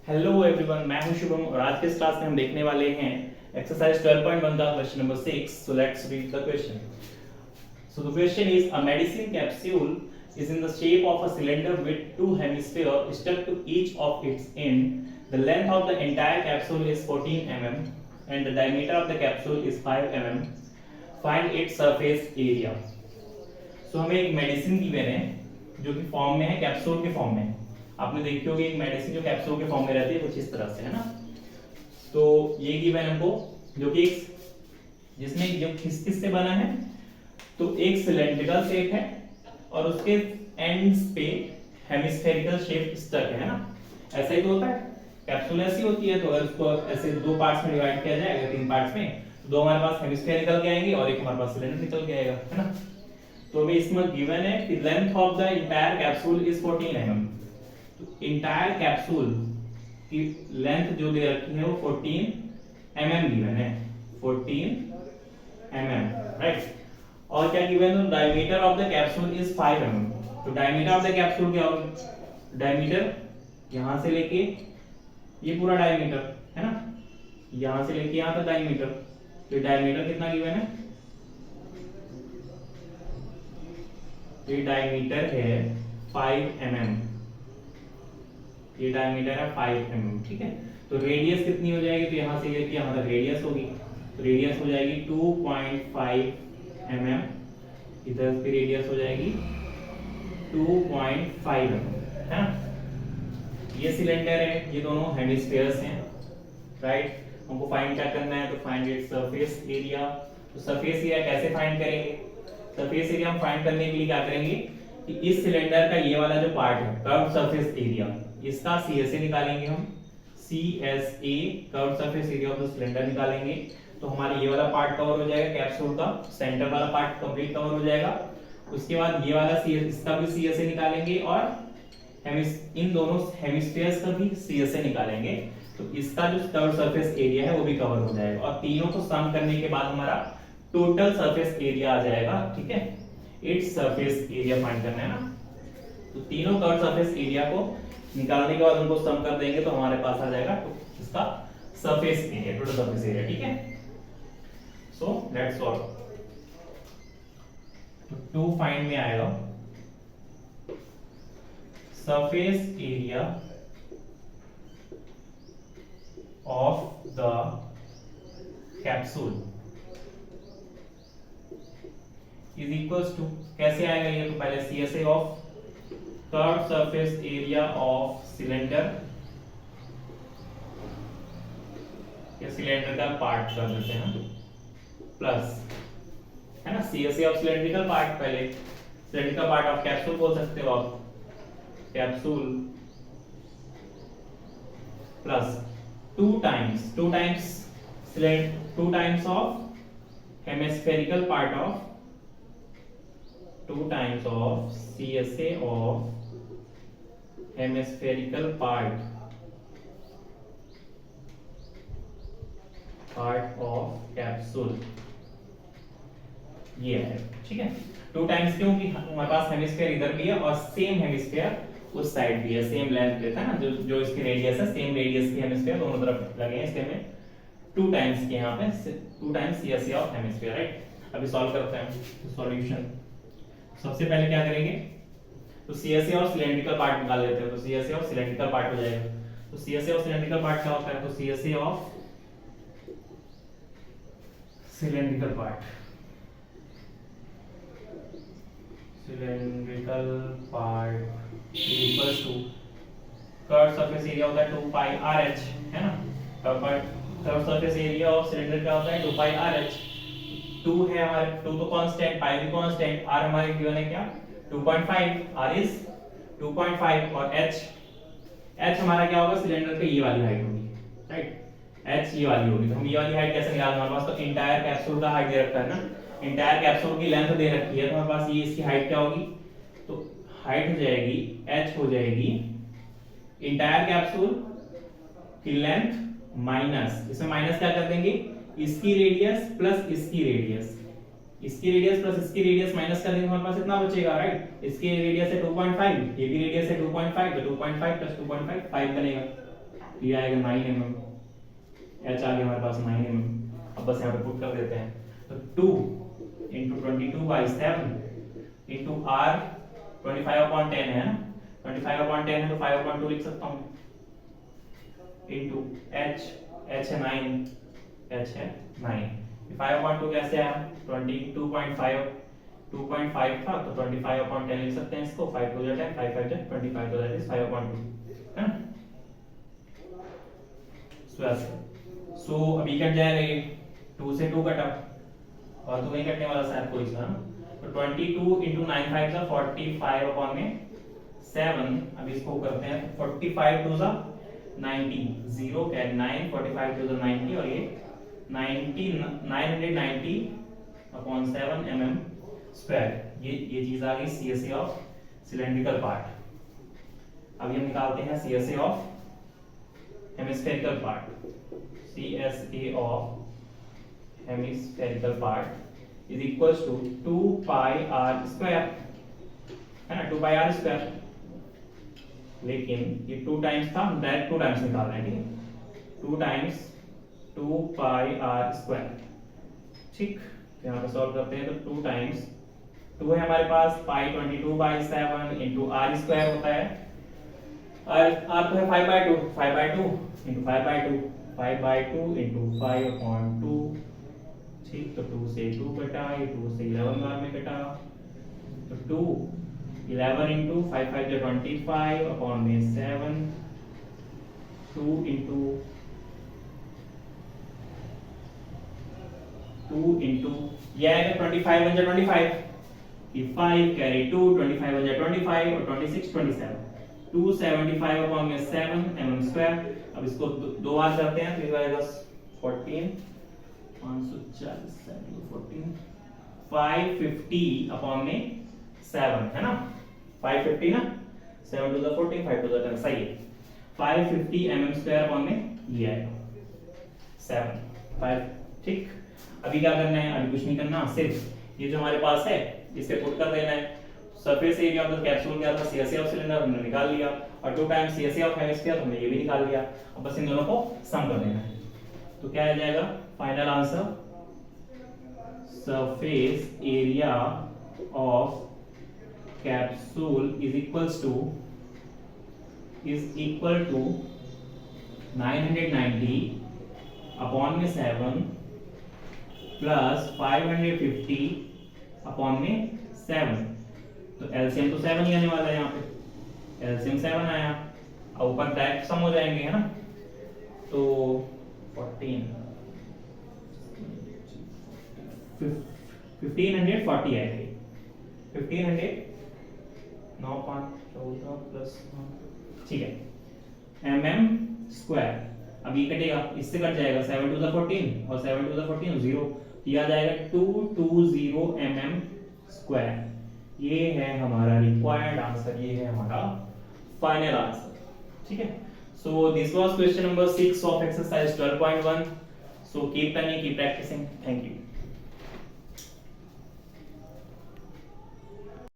Hello everyone, मैं हूं शुभम और आज के इस क्लास में हम देखने वाले हैं एक्सरसाइज 12.1 का question number 6. So let's read the question. So the question is, a medicine capsule is in the shape of a cylinder with two hemispheres stuck to each of its end. The length of the entire capsule is 14 mm and the diameter of the capsule is 5 mm. Find its surface area. So हमें एक medicine given है जो कि form में है, capsule के form में. आपने देखी होगी एक मेडिसिन जो कैप्सूल के फॉर्म में रहती है कुछ इस तरह से, है ना. तो ये गिवन हमको जो कि जिसमें जो किस से बना है, तो एक सिलेंड्रिकल शेप है और उसके एंड्स पे हेमिस्फेरिकल शेप स्टक है ना. ऐसा ही तो होता है, कैप्सूल ऐसी होती है. तो अगर उसको ऐसे दो पार्ट्स में डिवाइड किया जाएगा, तीन पार्ट्स में, तो दो हमारे पास हेमिस्फेरिकल के आएंगे और एक हमारे पास सिलेंडर निकल के आएगा, है ना. तो हमें इसमें गिवन है कि length of the entire capsule is 14 mm. तो इंटायर कैप्सूल की लेंथ जो दे रखी है वो 14 mm गिवन है, 14 mm, राइट. और क्या गिवन है, diameter of the capsule is 5 mm. तो डायमीटर ऑफ द कैप्सूल क्या होगा, डायमीटर यहां से लेके ये पूरा डायमीटर है ना, यहां से लेके यहां तक डायमीटर. तो डायमीटर कितना गिवन है, ये डायमीटर है 5 mm. ये डायमीटर है 5 mm, ठीक है. तो रेडियस कितनी हो जाएगी, तो यहां से लेके यहां तक रेडियस होगी. तो रेडियस हो जाएगी 2.5 mm. इधर की रेडियस हो जाएगी 2.5 mm, है ना. ये सिलेंडर है, ये दोनों हेमिस्फीयर्स हैं, राइट. हमको फाइंड क्या करना है, तो फाइंड इट्स सरफेस एरिया. तो सरफेस एरिया कैसे फाइंड करेंगे, सरफेस एरिया हम फाइंड करने के लिए क्या करेंगे कि इस सिलेंडर का ये वाला जो पार्ट है, कर्व सरफेस एरिया, इसका CSA निकालेंगे हम. CSA curve surface area of the cylinder निकालेंगे. तो हमारा ये वाला पार्ट कवर हो जाएगा, कैप्सूल का सेंटर वाला पार्ट कंप्लीट कवर हो जाएगा. उसके बाद ये वाला इसका भी CSA निकालेंगे और इन दोनों हेमिस्फीयर्स का भी CSA निकालेंगे. तो इसका जो कर्व सरफेस एरिया है वो भी कवर हो जाएगा और तीनों को सम करने के बाद हमारा टोटल सरफेस एरिया आ जाएगा, ठीक है. इट्स सरफेस एरिया फाइंड करना है ना. तो तीनों कर्व सरफेस एरिया को निकालने के बाद उनको सम कर देंगे तो हमारे पास आ जाएगा तो इसका surface area, total surface area, ठीक है. So let's solve. तो 2 फाइंड में आएगा surface area of the capsule is equals to, कैसे आएगा ये, तो पहले CSA of curve surface area of cylinder, ये सिलेंडर का पार्ट कर देते हैं, प्लस है ना CSA ऑफ सिलेंड्रिकल पार्ट, पहले सिलेंड्रिकल पार्ट ऑफ कैप्सूल बोल सकते हो आप, capsule, plus 2 times of hemispherical part of 2 times of CSA of hemispherical part of capsule, ये है, ठीक है. 2 टाइम्स क्योंकि हमारे पास हेमिस्फीयर इधर भी है और सेम हेमिस्फीयर उस साइड भी है, सेम लेंथ लेता है ना, जो इसकी रेडियस है, सेम रेडियस की हेमिस्फीयर दोनों तरफ लगे हैं, इसलिए हमें 2 टाइम्स के यहाँ पे 2 times CSA of hemisphere, right. अभी सॉल्व करते हैं सॉल्यूशन. सबसे पहले क्या करेंगे, तो CSA और सिलेंड्रिकल पार्ट निकाल लेते हैं. तो CSA और सिलेंड्रिकल पार्ट हो जाएगा. तो CSA और सिलेंड्रिकल पार्ट क्या होता है, तो CSA of cylindrical part equals to curve surface area होता है 2 पाई RH, है ना. Curve surface area of cylinder क्या होता है 2 पाई RH. 2 है हमारे, 2 तो कांस्टेंट, पाई भी कांस्टेंट, r हमारे गिवन है क्या 2.5, r इज 2.5 और h हमारा क्या होगा, सिलेंडर पे ये वाली हाइट होगी, राइट. h ये वाली होगी. तो हम ये वाली हाइट कैसे निकालेंगे, हमारे पास तो इंटायर कैप्सूल का हाइट दे रखा है ना, इंटायर कैप्सूल की लेंथ दे रखी है, तो हमारे पास ये इसकी हाइट क्या होगी, तो हाइट हो जाएगी h हो जाएगी इंटायर कैप्सूल की लेंथ माइनस, इसमें माइनस क्या कर देंगे, इसकी रेडियस प्लस इसकी रेडियस, इसकी रेडियस प्लस इसकी रेडियस माइनस कर देंगे, हमारे पास इतना बचेगा, राइट. इसकी रेडियस है 2.5, ये भी रेडियस है 2.5, तो 2.5 प्लस 2.5 5 बनेगा. तो ये आएगा 9 mm, h आ गया हमारे पास 9 mm। अब बस यहाँ पे पुट कर देते हैं, तो 2 into 22/7 into r 25/10 है ना, 25/10 है तो 5/2 लिख सकता हूँ, into h है 9, h है 9। 5/2 कैसे आया, 22.5 2.5 था तो 25/10 लिख सकते हैं इसको, 5 2 10 5 5 10 25 तो दैट इज 5/2 है ना। सो अभी कट जाएगा ये, 2 से 2 कटा और तो नहीं कटने वाला शायद कोई सा, तो 22 into 9 5 सा 45/7। अब इसको करते हैं, 45 2 सा 90, 0 क्या 9, 45 2 सा 90 और ये 990/7 mm स्क्वायर। ये चीज आ गई CSA ऑफ सिलेंड्रिकल पार्ट। अब हम निकालते हैं CSA of hemispherical part. CSA of hemispherical part is equals to 2 pi r square, है ना, 2 पाई r स्क्वायर। लेकिन ये 2 टाइम्स था, हम डायरेक्ट 2 टाइम्स निकाल रहे हैं, ठीक है, 2 टाइम्स 2 पाई r स्क्वायर, ठीक। यहाँ पे सॉल्व करते हैं तो 2 टाइम्स 2 है हमारे पास, पाई 22/7 into r स्क्वायर होता है, और r तो है 5/2, 5/2 into 5/2, 5/2 into 5/2, ठीक। तो 2 से 2 कटा, ये 2 से 11 बार में कटा, तो 2 11 into 5 5 जो 25/7, 2 into 2 into ये आएगा 25 बन जाए 25, ये 5 कैरी 2, 25 बन जाए 25 और 26 27, 275/7 mm स्क्वायर। अब इसको दो बार करते हैं तो ये आएगा 14 540 14 550/7 है ना, 550 ना, 7 to the 14 5 to the 10 सही है, 550 mm स्क्वायर अपॉन में ये आएगा 7 5, ठीक। अभी क्या करना है, अभी कुछ नहीं करना, सिर्फ ये जो हमारे पास है इसे पुट कर देना है। Surface area of the capsule क्या था, CSA ऑफ सिलेंडर हमने निकाल लिया, और 2 टाइम्स CSA ऑफ हेमिस्फीयर हमने ये भी निकाल लिया। अब बस इन दोनों को सम कर देना है, तो क्या आ जाएगा final answer, surface area of capsule is equal to 990 upon में 7 प्लस 550 अपॉन में 7। तो एलसीएम तो 7 ही आने वाला है, यहाँ पे एलसीएम 7 आया, और ऊपर डायरेक्ट सम हो जाएंगे, है ना। तो 1540 आएगी, 1500 9 5 14 प्लस, ठीक है, mm स्क्वायर। अब ये कटेगा, इससे कट जाएगा 7 to the 14 और 7 to the 14 0, ये आ जाएगा 220 mm स्क्वायर। ये है हमारा रिक्वायर्ड आंसर, ये है हमारा फाइनल आंसर, ठीक है। So this was question number 6 of exercise 12.1। So keep learning, keep practicing, thank you.